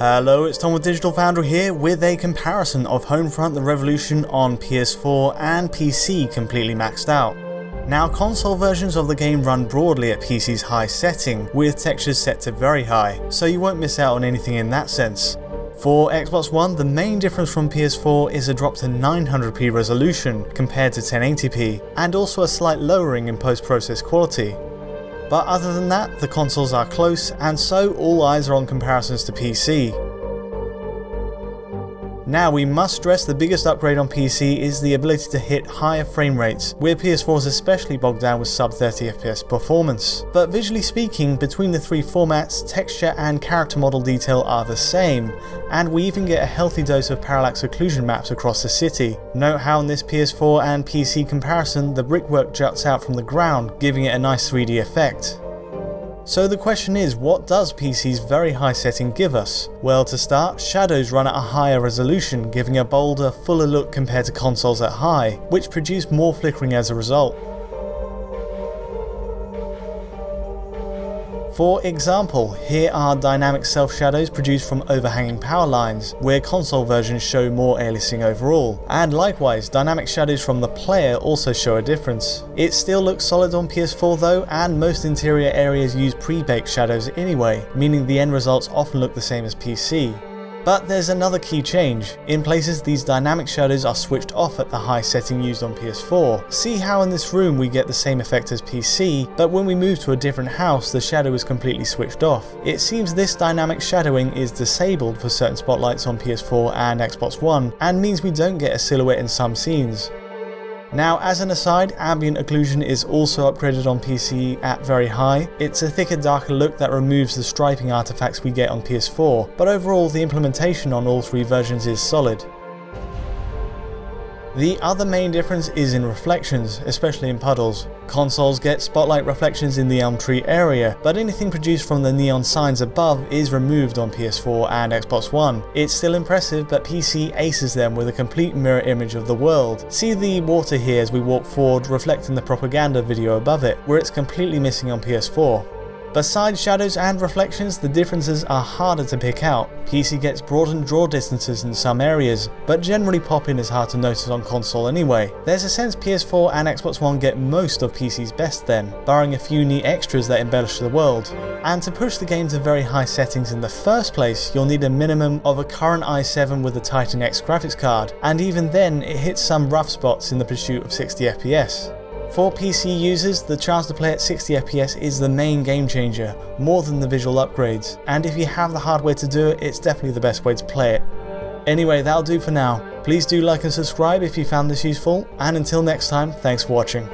Hello, it's Tom with Digital Foundry here with a comparison of Homefront: The Revolution on PS4 and PC completely maxed out. Now, console versions of the game run broadly at PC's high setting, with textures set to very high, so you won't miss out on anything in that sense. For Xbox One, the main difference from PS4 is a drop to 900p resolution compared to 1080p, and also a slight lowering in post-process quality. But other than that, the consoles are close, and so all eyes are on comparisons to PC. Now, we must stress the biggest upgrade on PC is the ability to hit higher frame rates, where PS4 is especially bogged down with sub 30fps performance. But visually speaking, between the three formats, texture and character model detail are the same, and we even get a healthy dose of parallax occlusion maps across the city. Note how in this PS4 and PC comparison, the brickwork juts out from the ground, giving it a nice 3D effect. So the question is, what does PC's very high setting give us? Well, to start, shadows run at a higher resolution, giving a bolder, fuller look compared to consoles at high, which produce more flickering as a result. For example, here are dynamic self-shadows produced from overhanging power lines, where console versions show more aliasing overall, and likewise, dynamic shadows from the player also show a difference. It still looks solid on PS4 though, and most interior areas use pre-baked shadows anyway, meaning the end results often look the same as PC. But there's another key change. In places, these dynamic shadows are switched off at the high setting used on PS4. See how in this room we get the same effect as PC, but when we move to a different house, the shadow is completely switched off. It seems this dynamic shadowing is disabled for certain spotlights on PS4 and Xbox One, and means we don't get a silhouette in some scenes. Now, as an aside, ambient occlusion is also upgraded on PC at very high. It's a thicker, darker look that removes the striping artifacts we get on PS4, but overall the implementation on all three versions is solid. The other main difference is in reflections, especially in puddles. Consoles get spotlight reflections in the elm tree area, but anything produced from the neon signs above is removed on PS4 and Xbox One. It's still impressive, but PC aces them with a complete mirror image of the world. See the water here as we walk forward, reflecting the propaganda video above it, where it's completely missing on PS4. Besides shadows and reflections, the differences are harder to pick out. PC gets broadened draw distances in some areas, but generally pop-in is hard to notice on console anyway. There's a sense PS4 and Xbox One get most of PC's best then, barring a few neat extras that embellish the world. And to push the game to very high settings in the first place, you'll need a minimum of a current i7 with a Titan X graphics card, and even then it hits some rough spots in the pursuit of 60fps. For PC users, the chance to play at 60fps is the main game changer, more than the visual upgrades, and if you have the hardware to do it, it's definitely the best way to play it. Anyway, that'll do for now. Please do like and subscribe if you found this useful, and until next time, thanks for watching.